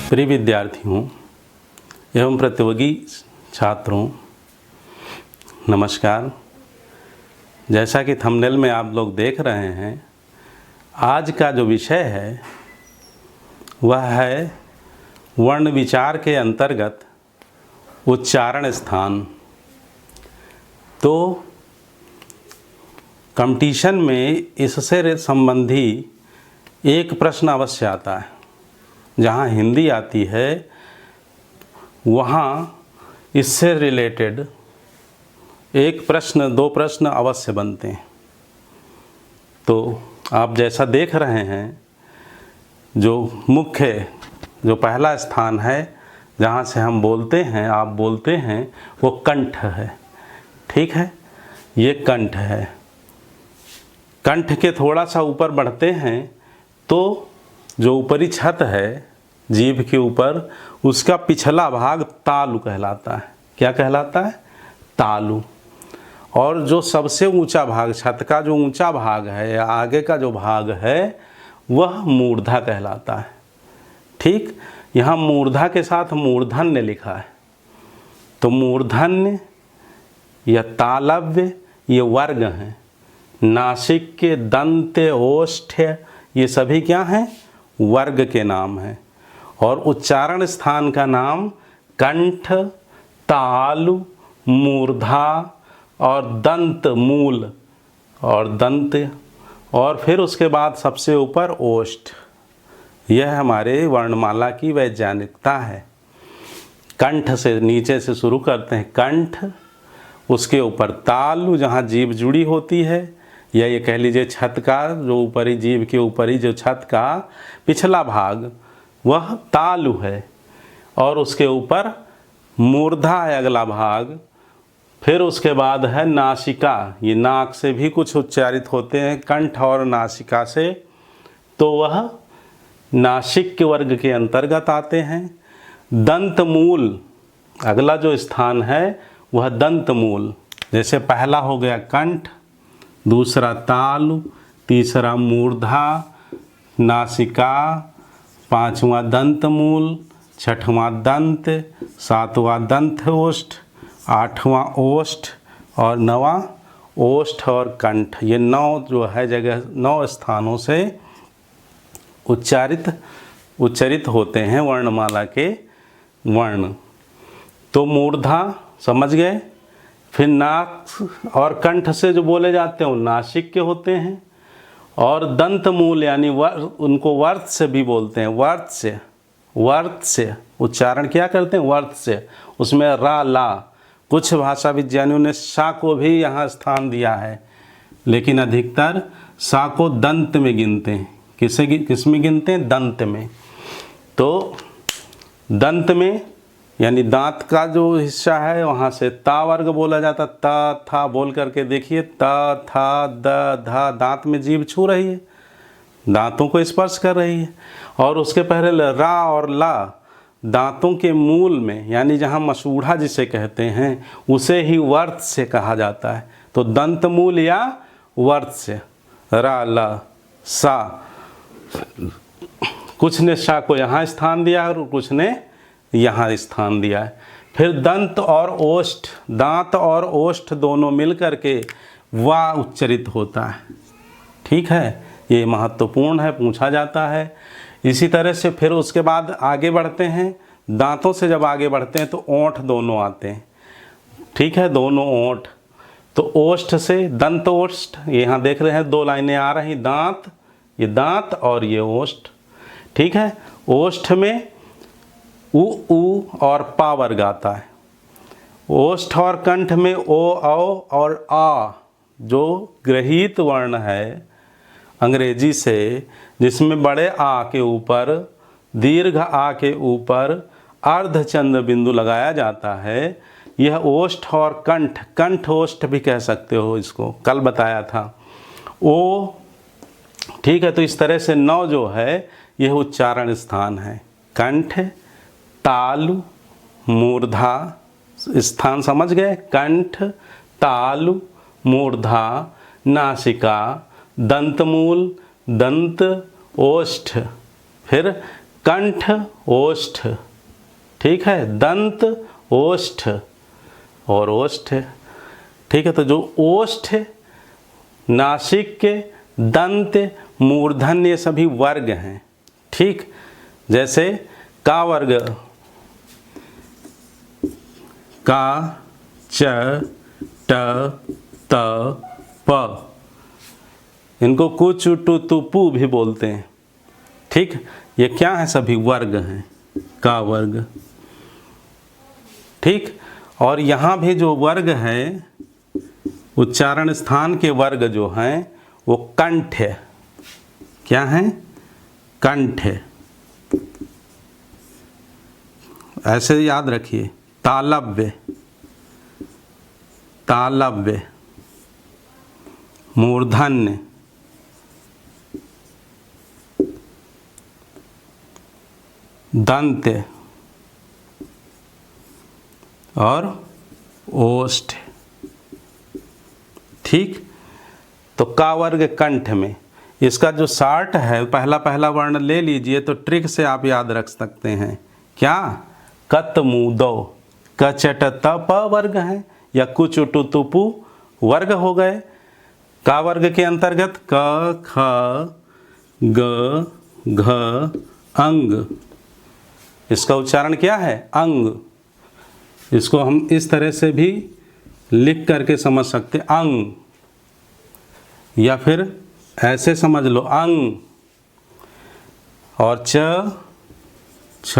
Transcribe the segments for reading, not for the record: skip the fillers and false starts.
प्रिय विद्यार्थियों एवं प्रतियोगी छात्रों, नमस्कार। जैसा कि थंबनेल में आप लोग देख रहे हैं, आज का जो विषय है वह है वर्ण विचार के अंतर्गत उच्चारण स्थान। तो कंपटीशन में इससे संबंधी एक प्रश्न अवश्य आता है। जहाँ हिंदी आती है वहाँ इससे रिलेटेड एक प्रश्न, दो प्रश्न अवश्य बनते हैं। तो आप जैसा देख रहे हैं, जो मुख्य जो पहला स्थान है जहाँ से हम बोलते हैं, आप बोलते हैं, वो कंठ है। ठीक है, ये कंठ है। कंठ के थोड़ा सा ऊपर बढ़ते हैं तो जो ऊपरी छत है जीभ के ऊपर, उसका पिछला भाग तालु कहलाता है। क्या कहलाता है? तालु। और जो सबसे ऊंचा भाग, छत का जो ऊंचा भाग है या आगे का जो भाग है, वह मूर्धा कहलाता है। ठीक, यहाँ मूर्धा के साथ मूर्धन्य लिखा है। तो मूर्धन्य या तालव्य ये वर्ग हैं। नासिक के दंत, ओष्ठ, ये सभी क्या हैं? वर्ग के नाम हैं। और उच्चारण स्थान का नाम कंठ, तालु, मूर्धा और दंत मूल और दंत, और फिर उसके बाद सबसे ऊपर ओष्ठ। यह हमारे वर्णमाला की वैज्ञानिकता है। कंठ से नीचे से शुरू करते हैं, कंठ, उसके ऊपर तालु जहाँ जीभ जुड़ी होती है, या ये कह लीजिए छत का जो ऊपरी जीभ के ऊपरी जो छत का पिछला भाग, वह तालु है। और उसके ऊपर मूर्धा है अगला भाग। फिर उसके बाद है नासिका। ये नाक से भी कुछ उच्चारित होते हैं, कंठ और नासिका से, तो वह नासिक के वर्ग के अंतर्गत आते हैं। दंत मूल, अगला जो स्थान है वह दंत मूल। जैसे पहला हो गया कंठ, दूसरा तालु, तीसरा मूर्धा, नासिका, पांचवा दंत मूल, छठवां दंत, सातवां दंत ओष्ठ, आठवां ओष्ठ और नवां ओष्ठ और कंठ। ये 9 जो है जगह, 9 स्थानों से उच्चारित होते हैं वर्णमाला के वर्ण। तो मूर्धा समझ गए। फिर नाक और कंठ से जो बोले जाते हैं वो नासिक के होते हैं। और दंत मूल यानी उनको वर्त से भी बोलते हैं। वर्त से उच्चारण क्या करते हैं? वर्त से। उसमें रा, ला, कुछ भाषा विज्ञानियों ने सा को भी यहाँ स्थान दिया है, लेकिन अधिकतर सा को दंत में गिनते हैं। किस में गिनते हैं? दंत में। तो दंत में यानी दांत का जो हिस्सा है, वहाँ से ता वर्ग बोला जाता। ता, था बोल करके देखिए, ता, था, द, धा, दांत में जीभ छू रही है, दांतों को स्पर्श कर रही है। और उसके पहले रा और ला दांतों के मूल में, यानी जहाँ मसूढ़ा जिसे कहते हैं, उसे ही वर्त से कहा जाता है। तो दंत मूल या वर्त से, रा, ला, सा। कुछ ने सा को यहाँ स्थान दिया और कुछ ने यहाँ स्थान दिया है। फिर दंत और ओष्ठ, दांत और ओष्ठ दोनों मिल करके वा उच्चरित होता है। ठीक है, ये महत्वपूर्ण है, पूछा जाता है। इसी तरह से फिर उसके बाद आगे बढ़ते हैं। दांतों से जब आगे बढ़ते हैं तो ओंठ दोनों आते हैं। ठीक है, दोनों ओंठ। तो ओष्ठ से दंत ओष्ठ, यहाँ देख रहे हैं 2 लाइनें आ रही, दांत, ये दांत और ये ओष्ठ। ठीक है, ओष्ठ में उ और पा वर्ग आता है। ओष्ठ और कंठ में ओ, औ और आ जो गृहीत वर्ण है अंग्रेजी से, जिसमें बड़े आ के ऊपर, दीर्घ आ के ऊपर अर्धचंद्र बिंदु लगाया जाता है, यह ओष्ठ और कंठ, कंठ ओष्ठ भी कह सकते हो इसको, कल बताया था। ओ, ठीक है। तो इस तरह से 9 जो है यह उच्चारण स्थान है। कंठ, तालु, मूर्धा स्थान समझ गए। कंठ, तालु, मूर्धा, नासिका, दंतमूल, दंत, ओष्ठ, फिर कंठ ओष्ठ, ठीक है, दंत ओष्ठ और ओष्ठ, ठीक है। तो जो ओष्ठ, नासिक के, दंत, मूर्धन्य, ये सभी वर्ग हैं, ठीक। जैसे का वर्ग, का, च, ट, त, प, इनको कुच, टु, तु, पु भी बोलते हैं, ठीक। ये क्या है, सभी वर्ग हैं, का वर्ग, ठीक। और यहाँ भी जो वर्ग है, उच्चारण स्थान के वर्ग जो हैं वो कंठ है, क्या है, कंठ है। ऐसे याद रखिए, तालव्य, तालव्य, मूर्धन्य, दंत और ओष्ठ, ठीक। तो का वर्ग कंठ में, इसका जो शार्ट है, पहला पहला वर्ण ले लीजिए तो ट्रिक से आप याद रख सकते हैं, क्या, कत मु दो, क चट त प वर्ग है, या कुच टु तु पु वर्ग हो गए। का वर्ग के अंतर्गत क, ख, ग, घ, अंग, इसका उच्चारण क्या है, अंग। इसको हम इस तरह से भी लिख करके समझ सकते, अंग, या फिर ऐसे समझ लो, अंग। और च, छ,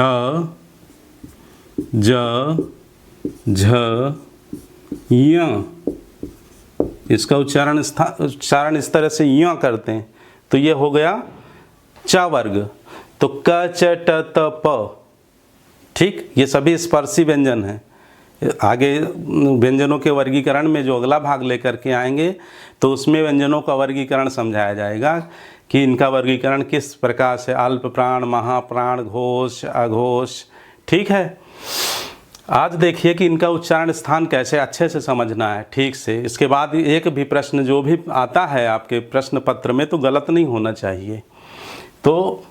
ज, झ, य, इसका उच्चारण इस तरह से य करते हैं, तो ये हो गया च वर्ग। तो क, च, ट, त, प, ठीक, ये सभी स्पर्शी व्यंजन हैं। आगे व्यंजनों के वर्गीकरण में जो अगला भाग लेकर के आएंगे तो उसमें व्यंजनों का वर्गीकरण समझाया जाएगा कि इनका वर्गीकरण किस प्रकार से, अल्प प्राण, महाप्राण, घोष, अघोष, ठीक है। आज देखिए कि इनका उच्चारण स्थान कैसे अच्छे से समझना है, ठीक से। इसके बाद एक भी प्रश्न जो भी आता है आपके प्रश्न पत्र में तो गलत नहीं होना चाहिए। तो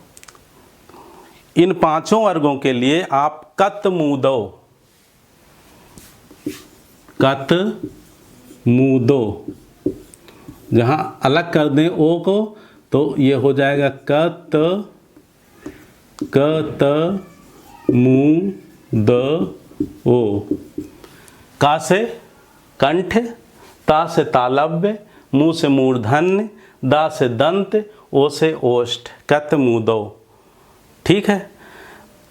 इन पांचों वर्गों के लिए आप कत मुदो, कत मुदो, जहाँ अलग कर दें ओ को तो ये हो जाएगा कत, कत मु द ओ। का से कंठ, ता से तालव्य, मु से मूर्धन्य, दा से दंत, ओ से ओष्ठ, कत मुदो, ठीक है।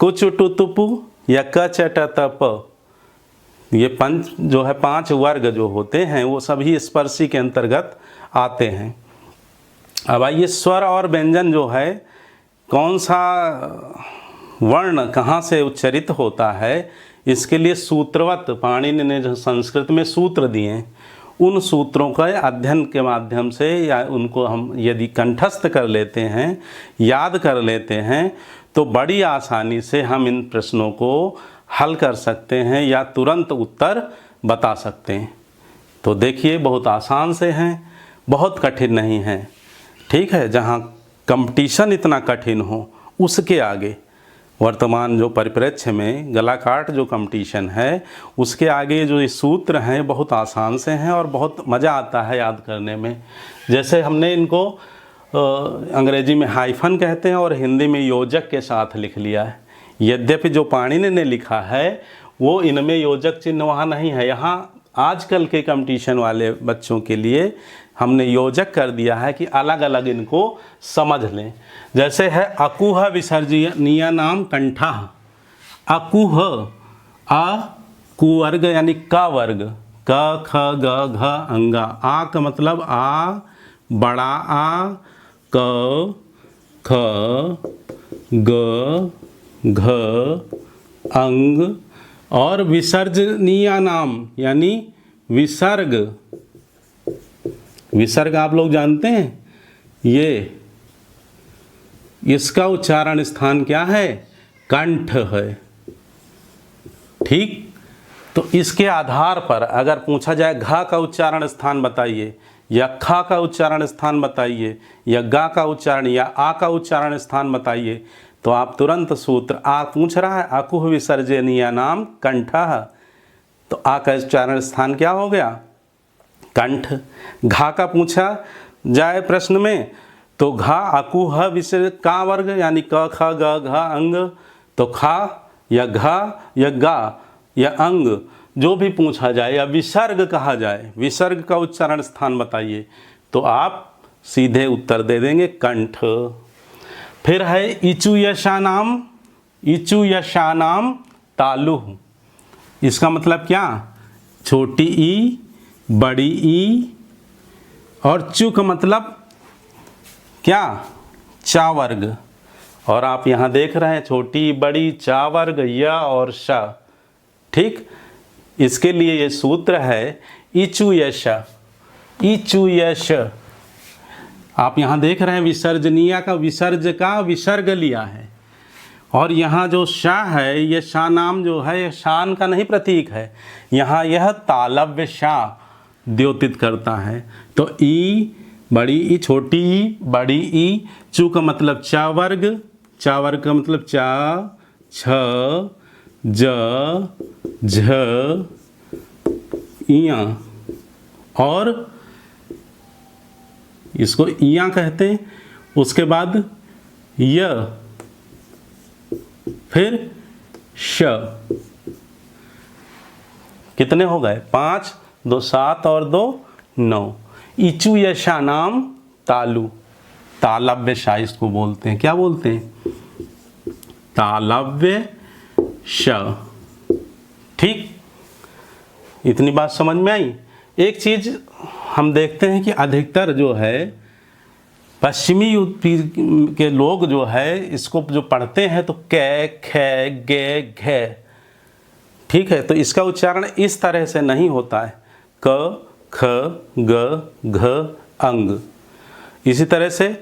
कुच टु तु पु या क च ट त प, ये पंच जो है, पांच वर्ग जो होते हैं वो सभी स्पर्शी के अंतर्गत आते हैं। अब आइए, स्वर और व्यंजन जो है, कौन सा वर्ण कहाँ से उच्चरित होता है, इसके लिए सूत्रवत पाणिनि ने जो संस्कृत में सूत्र दिए, उन सूत्रों का अध्ययन के माध्यम से या उनको हम यदि कंठस्थ कर लेते हैं, याद कर लेते हैं, तो बड़ी आसानी से हम इन प्रश्नों को हल कर सकते हैं या तुरंत उत्तर बता सकते हैं। तो देखिए, बहुत आसान से हैं, बहुत कठिन नहीं हैं, ठीक है। जहाँ कंपटीशन इतना कठिन हो उसके आगे, वर्तमान जो परिप्रेक्ष्य में गला काट जो कंपटीशन है उसके आगे जो ये सूत्र हैं बहुत आसान से हैं और बहुत मज़ा आता है याद करने में। जैसे हमने इनको अंग्रेजी में हाइफन कहते हैं और हिंदी में योजक के साथ लिख लिया है। यद्यपि जो पाणिनि ने लिखा है वो इनमें योजक चिन्ह वहाँ नहीं है, यहाँ आजकल के कंपटीशन वाले बच्चों के लिए हमने योजक कर दिया है कि अलग अलग इनको समझ लें। जैसे है अकुह विसर्जनीय नाम कंठा, अकुह, आ कुवर्ग यानी का वर्ग, क ख ग घ अंगा, आ का मतलब आ, बड़ा आ, क ख ग घ अंग, और विसर्जनीय नाम यानी विसर्ग, विसर्ग आप लोग जानते हैं, ये इसका उच्चारण स्थान क्या है, कंठ है, ठीक। तो इसके आधार पर अगर पूछा जाए घ का उच्चारण स्थान बताइए या ख का उच्चारण स्थान बताइए या गा का उच्चारण या आ का उच्चारण स्थान बताइए, तो आप तुरंत सूत्र आ पूछ रहा है अकुह विसर्जनीय नाम कंठः, तो आ का उच्चारण स्थान क्या हो गया? कंठ। घा का पूछा जाए प्रश्न में तो घा अकुह विसर्ज का वर्ग यानी क ख ग घ अंग, तो खा या घा या गा या अंग जो भी पूछा जाए या विसर्ग कहा जाए, विसर्ग का उच्चारण स्थान बताइए, तो आप सीधे उत्तर दे देंगे कंठ। फिर है इचु यशानाम, इचु यशानाम तालु। इसका मतलब क्या? छोटी ई, बड़ी ई और चु का मतलब क्या? चा वर्ग। और आप यहाँ देख रहे हैं छोटी बड़ी चा वर्ग य और श, ठीक। इसके लिए ये सूत्र है इचु यश, इचु यश। आप यहाँ देख रहे हैं विसर्जनीय का विसर्ज का विसर्ग लिया है, और यहाँ जो शा है ये शा नाम जो है शान का नहीं प्रतीक है, यहाँ यह तालव्य शा द्योतित करता है। तो ई बड़ी ई, छोटी ई, बड़ी ई, चू का मतलब चा वर्ग, चा वर्ग का मतलब चा, छ, ज, झ, इया, और इसको इया कहते हैं। उसके बाद य, फिर श। कितने हो गए? 5, 2 7 और 2 9। इचु यशा नाम तालु, तालव्य शा इसको बोलते हैं। क्या बोलते हैं? तालव्य श। ठीक, इतनी बात समझ में आई। एक चीज हम देखते हैं कि अधिकतर जो है पश्चिमी यूपी के लोग जो है इसको जो पढ़ते हैं तो कै, खे, गे, घे, ठीक है। तो इसका उच्चारण इस तरह से नहीं होता है, क, ख, ग, घ, अंग। इसी तरह से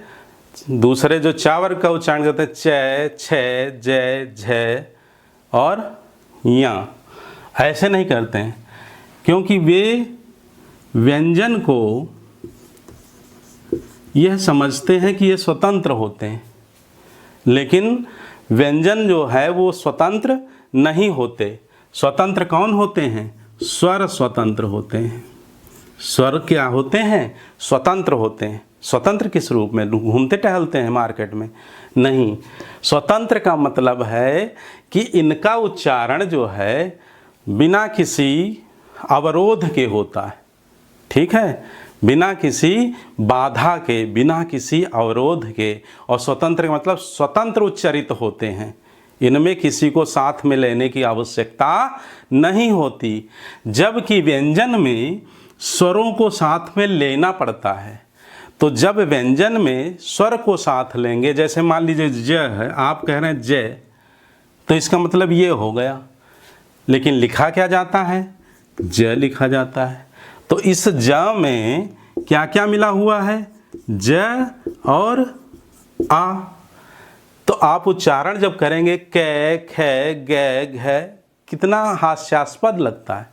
दूसरे जो चावर का उच्चारण करते हैं च, छ, जय, झ और या, ऐसे नहीं करते हैं, क्योंकि वे व्यंजन को यह समझते हैं कि ये स्वतंत्र होते हैं, लेकिन व्यंजन जो है वो स्वतंत्र नहीं होते। स्वतंत्र कौन होते हैं? स्वर स्वतंत्र होते हैं। स्वर क्या होते हैं? स्वतंत्र होते हैं। स्वतंत्र किस रूप में? घूमते टहलते हैं मार्केट में? नहीं। स्वतंत्र का मतलब है कि इनका उच्चारण जो है बिना किसी अवरोध के होता है, ठीक है, बिना किसी बाधा के, बिना किसी अवरोध के। और स्वतंत्र का मतलब स्वतंत्र उच्चारित होते हैं, इनमें किसी को साथ में लेने की आवश्यकता नहीं होती। जबकि व्यंजन में स्वरों को साथ में लेना पड़ता है। तो जब व्यंजन में स्वर को साथ लेंगे, जैसे मान लीजिए ज है, आप कह रहे हैं जय, तो इसका मतलब ये हो गया, लेकिन लिखा क्या जाता है? ज लिखा जाता है। तो इस ज में क्या क्या मिला हुआ है? ज और आ। तो आप उच्चारण जब करेंगे कै, खे, गे, घ, कितना हास्यास्पद लगता है।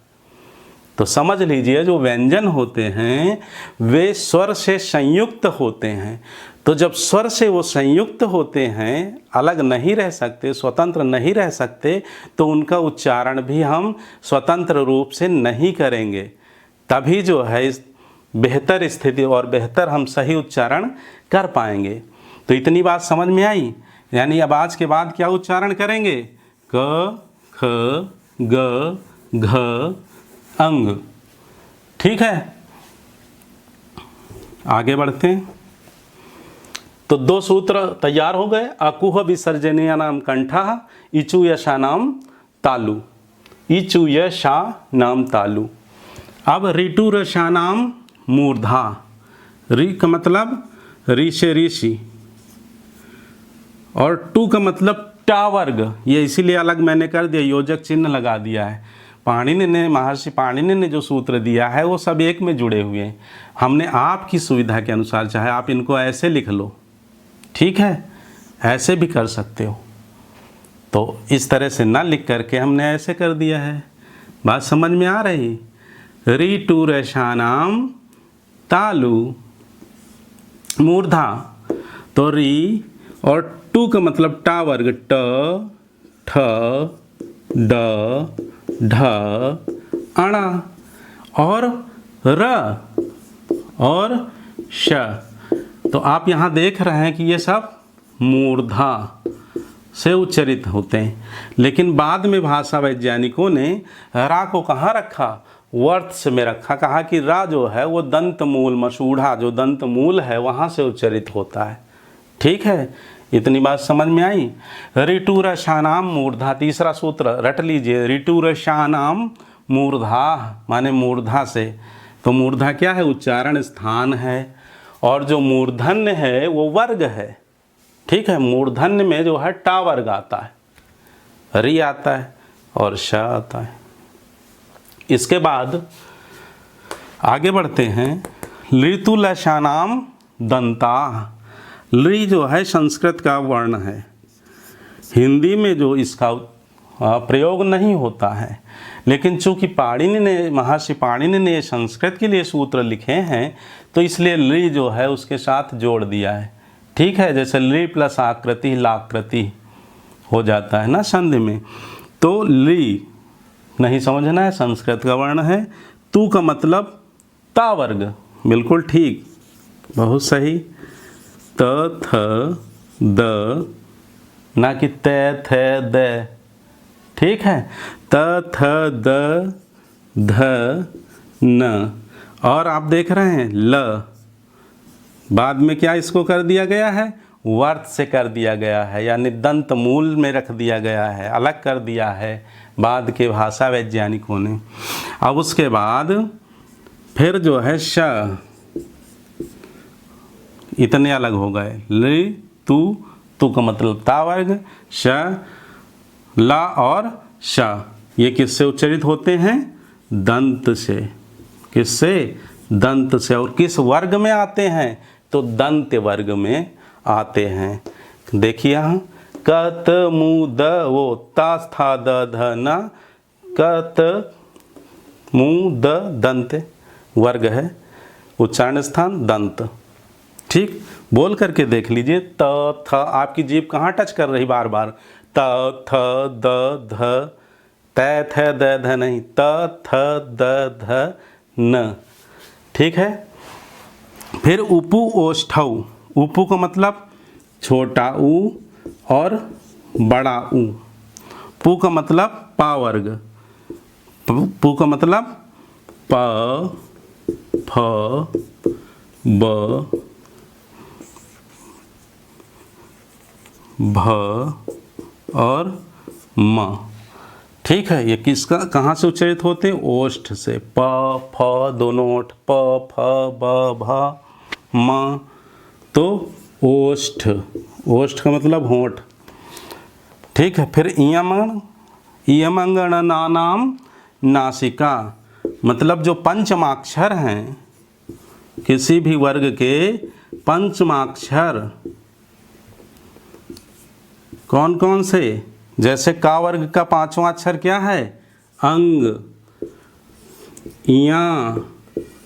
तो समझ लीजिए जो व्यंजन होते हैं वे स्वर से संयुक्त होते हैं। तो जब स्वर से वो संयुक्त होते हैं, अलग नहीं रह सकते, स्वतंत्र नहीं रह सकते, तो उनका उच्चारण भी हम स्वतंत्र रूप से नहीं करेंगे। तभी जो है बेहतर स्थिति और बेहतर हम सही उच्चारण कर पाएंगे। तो इतनी बात समझ में आई। यानी अब आज के बाद क्या उच्चारण करेंगे? क, ख, ग, घ, अंग, ठीक है। आगे बढ़ते हैं। तो 2 सूत्र तैयार हो गए। अकुह विसर्जनीय नाम कंठः, इचु यशा नाम तालु, इचु यशा नाम तालु। अब ऋतु रशा नाम मूर्धा। ऋ का मतलब ऋ से ऋषि, और टू का मतलब टा वर्ग। ये इसीलिए अलग मैंने कर दिया, योजक चिन्ह लगा दिया है। पाणिनि ने, महर्षि पाणिनि ने जो सूत्र दिया है वो सब एक में जुड़े हुए हैं। हमने आपकी सुविधा के अनुसार, चाहे आप इनको ऐसे लिख लो, ठीक है, ऐसे भी कर सकते हो। तो इस तरह से ना लिख करके हमने ऐसे कर दिया है। बात समझ में आ रही? ऋतु रसानाम तालु मूर्धा। तो री और टू का मतलब टा वर्ग, ट ठ ड ढ अणा, और र और श। तो आप यहाँ देख रहे हैं कि ये सब मूर्धा से उच्चरित होते हैं, लेकिन बाद में भाषा वैज्ञानिकों ने रा को कहाँ रखा, वर्त में रखा। कहा कि रा जो है वो दंत मूल, मसूढ़ा जो दंत मूल है वहाँ से उच्चरित होता है। ठीक है, इतनी बात समझ में आई। ऋटुरशानाम मूर्धा, तीसरा सूत्र रट लीजिए, ऋटुरशानाम मूर्धा माने मूर्धा से। तो मूर्धा क्या है, उच्चारण स्थान है, और जो मूर्धन्य है वो वर्ग है। ठीक है, मूर्धन्य में जो है टा वर्ग आता है, री आता है और श आता है। इसके बाद आगे बढ़ते हैं। ऋतुलशानाम दंता, लृ जो है संस्कृत का वर्ण है, हिंदी में जो इसका प्रयोग नहीं होता है, लेकिन चूंकि पाणिनि ने, महर्षि पाणिनि ने संस्कृत के लिए सूत्र लिखे हैं, तो इसलिए लृ जो है उसके साथ जोड़ दिया है। ठीक है, जैसे लृ प्लस आकृति लाकृति हो जाता है ना संधि में, तो लृ नहीं समझना है, संस्कृत का वर्ण है। तू का मतलब ता वर्ग, बिल्कुल ठीक, बहुत सही। त थ द, ना कि त थ द। ठीक है, त थ द ध न। और आप देख रहे हैं ल, बाद में क्या इसको कर दिया गया है, वर्त से कर दिया गया है, यानी दंत मूल में रख दिया गया है, अलग कर दिया है बाद के भाषा वैज्ञानिकों ने। अब उसके बाद फिर जो है श, इतने अलग हो गए। लृ तू का मतलब ता वर्ग, श ला और श, ये किससे उच्चरित होते हैं, दंत से। किससे, दंत से। और किस वर्ग में आते हैं, तो दंत वर्ग में आते हैं। देखिए यहाँ कत मु द वो, ता था द ध न, कत मु द दंत वर्ग है, उच्चारण स्थान दंत। ठीक, बोल करके देख लीजिए। त थ, आपकी जीभ कहाँ टच कर रही बार बार, त थ द ध, त थ द ध नहीं, त थ द ध न। ठीक है, फिर उपु ओष्ठौ, उपु का मतलब छोटा ऊ और बड़ा ऊ, पु का मतलब पा वर्ग, पु का मतलब प फ ब भ और म। ठीक है, ये किसका, कहाँ से उच्चरित होते हैं, ओष्ठ से। प फ दोनों ओठ, प फ ब भ म, तो ओष्ठ, ओष्ठ का मतलब होंठ। ठीक है, फिर इयमंगणनानाम नासिका, मतलब जो पंचमाक्षर हैं, किसी भी वर्ग के पंचमाक्षर कौन कौन से, जैसे का वर्ग का पांचवा अक्षर क्या है, अंग, इया,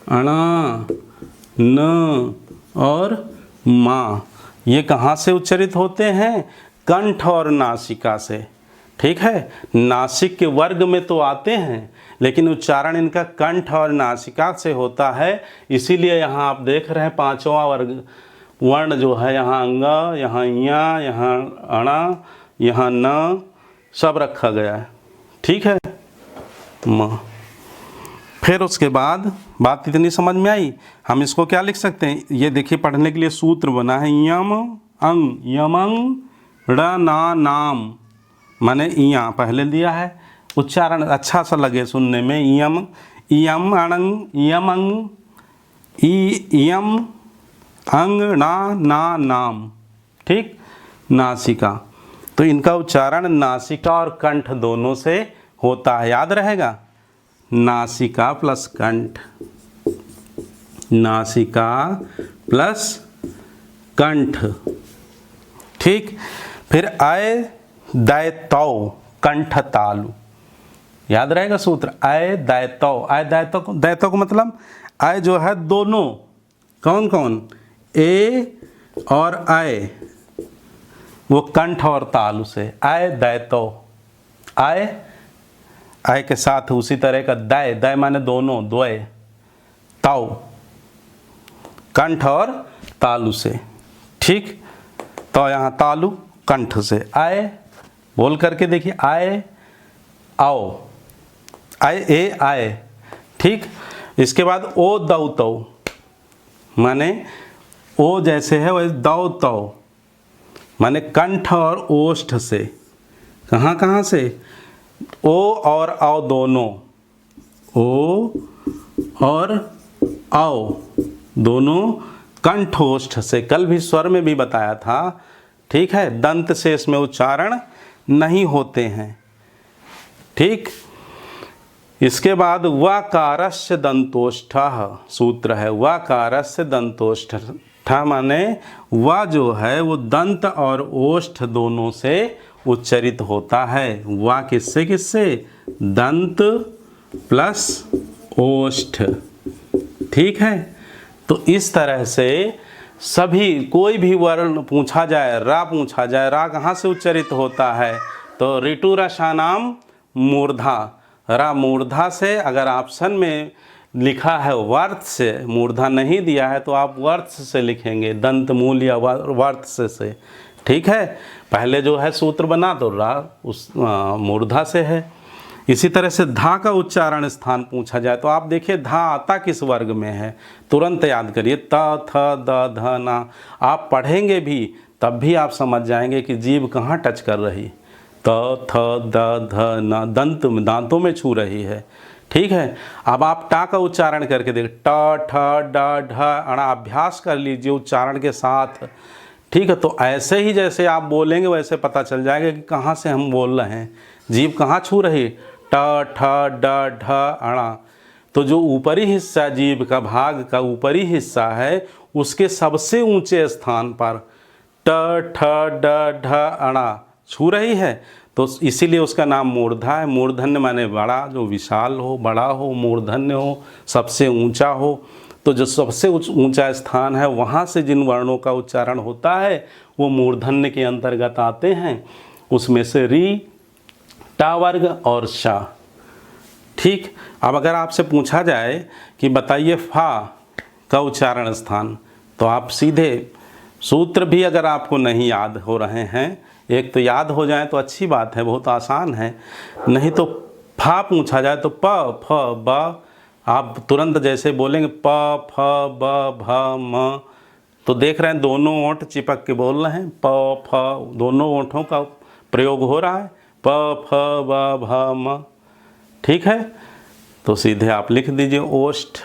अणा, न और मा, ये कहाँ से उच्चरित होते हैं, कंठ और नासिका से। ठीक है, नासिक के वर्ग में तो आते हैं, लेकिन उच्चारण इनका कंठ और नासिका से होता है। इसीलिए यहाँ आप देख रहे हैं पांचवा वर्ग वर्ण जो है, यहाँ अंग, यहाँ इया, यहाँ अणा, यहाँ न, सब रखा गया है। ठीक है, म। फिर उसके बाद बात इतनी समझ में आई, हम इसको क्या लिख सकते हैं, ये देखिए पढ़ने के लिए सूत्र बना है, यम अंग, यमंग ड़ ना नाम, माने इया पहले दिया है, उच्चारण अच्छा सा लगे सुनने में, यम यम अणंग यमंग यम अंग ना नाम। ठीक, नासिका, तो इनका उच्चारण नासिका और कंठ दोनों से होता है, याद रहेगा, नासिका प्लस कंठ, नासिका प्लस कंठ। ठीक, फिर आय दैतौ कंठ तालु, याद रहेगा सूत्र, आय दैतौ। आय दैतौ का मतलब आय जो है दोनों, कौन कौन, ए और आय, वो कंठ और तालु से। आय दैतो, आय आय के साथ उसी तरह का दय, दय माने दोनों, द्वय, ताऊ कंठ और तालु से। ठीक, तो यहाँ तालु कंठ से। आय बोल करके देखिए, आय आओ, आय ए आय। ठीक, इसके बाद ओ दौ तौ, माने ओ जैसे है वैसे दौ तौ, माने कंठ और ओष्ठ से। कहाँ कहाँ से? ओ और आओ दोनों, ओ और आओ दोनों कंठ ओष्ठ से। कल भी स्वर में भी बताया था। ठीक है, दंत से इसमें उच्चारण नहीं होते हैं। ठीक, इसके बाद वकारस्य दंतोष्ठः सूत्र है। वकारस्य दंतोष्ठः माने व जो है वो दंत और ओष्ठ दोनों से उच्चरित होता है। व किससे किससे? दंत प्लस ओष्ठ। ठीक है, तो इस तरह से सभी कोई भी वर्ण पूछा जाए, रा पूछा जाए, रा कहाँ से उच्चरित होता है? तो ऋतु रसानाम मूर्धा, रा मूर्धा से। अगर ऑप्शन में लिखा है वर्त से, मूर्धा नहीं दिया है तो आप वर्त से लिखेंगे, दंत मूल या वर्त से। ठीक है, पहले जो है सूत्र बना तो रा उस मूर्धा से है। इसी तरह से धा का उच्चारण स्थान पूछा जाए तो आप देखिए धा आता किस वर्ग में है, तुरंत याद करिए। त थ द ध ना, आप पढ़ेंगे भी तब भी आप समझ जाएंगे कि जीभ कहाँ टच कर रही। त थ द ध ना, दंत में, दांतों में छू रही है। ठीक है, अब आप टा का उच्चारण करके देखिए, ट ठ ड ढ अणा, अभ्यास कर लीजिए उच्चारण के साथ। ठीक है, तो ऐसे ही जैसे आप बोलेंगे वैसे पता चल जाएगा कि कहाँ से हम बोल रहे हैं, जीभ कहाँ छू रही। ट ठ ड ढ अणा, तो जो ऊपरी हिस्सा जीभ का भाग का ऊपरी हिस्सा है उसके सबसे ऊंचे स्थान पर ट ठ ड ढ अणा छू रही है, तो इसीलिए उसका नाम मूर्धा है। मूर्धन्य माने बड़ा, जो विशाल हो, बड़ा हो, मूर्धन्य हो, सबसे ऊंचा हो। तो जो सबसे ऊंचा स्थान है वहाँ से जिन वर्णों का उच्चारण होता है वो मूर्धन्य के अंतर्गत आते हैं। उसमें से री, टा वर्ग और शा। ठीक, अब अगर आपसे पूछा जाए कि बताइए फा का उच्चारण स्थान, तो आप सीधे सूत्र भी अगर आपको नहीं याद हो रहे हैं, एक तो याद हो जाए तो अच्छी बात है, बहुत आसान है। नहीं तो फा पूछा जाए तो प फ ब, आप तुरंत जैसे बोलेंगे प फ ब भ म, तो देख रहे हैं दोनों ओंठ चिपक के बोल रहे हैं, प फ, दोनों ओंठों का प्रयोग हो रहा है, प फ ब भ म। ठीक है, तो सीधे आप लिख दीजिए ओष्ठ।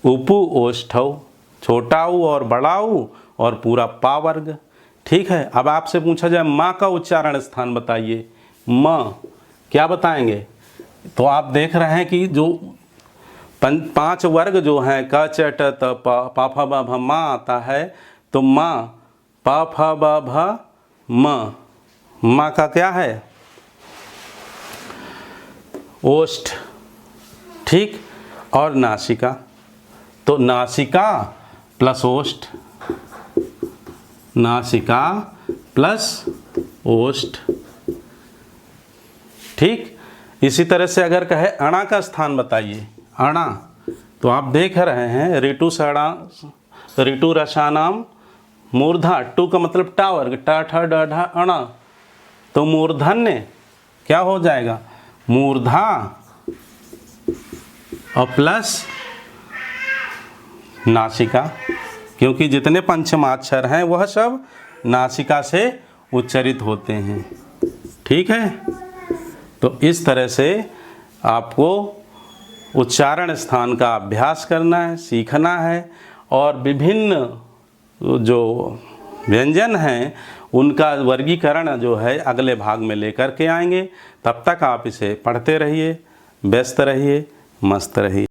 उपु ओष्ठौ, छोटा ऊ और बड़ा ऊ और पूरा पा वर्ग। ठीक है, अब आपसे पूछा जाए माँ का उच्चारण स्थान बताइए, म क्या बताएंगे? तो आप देख रहे हैं कि जो 5 वर्ग जो हैं क च ट त प फ ब भ म आता है, तो माँ प फ ब भ म, माँ का क्या है? ओष्ठ। ठीक, और नासिका, तो नासिका प्लस ओष्ठ, नासिका प्लस ओष्ठ। ठीक, इसी तरह से अगर कहे अणा का स्थान बताइए, अणा, तो आप देख रहे हैं ऋतु सणा, ऋतु रसानाम मूर्धा, टू का मतलब टा वर्ग, टा ठ ड ढ अणा, तो मूर्धन्य क्या हो जाएगा? मूर्धा और प्लस नासिका, क्योंकि जितने पंचमाक्षर हैं वह सब नासिका से उच्चरित होते हैं। ठीक है, तो इस तरह से आपको उच्चारण स्थान का अभ्यास करना है, सीखना है, और विभिन्न जो व्यंजन हैं उनका वर्गीकरण जो है अगले भाग में लेकर के आएंगे। तब तक आप इसे पढ़ते रहिए, व्यस्त रहिए, मस्त रहिए।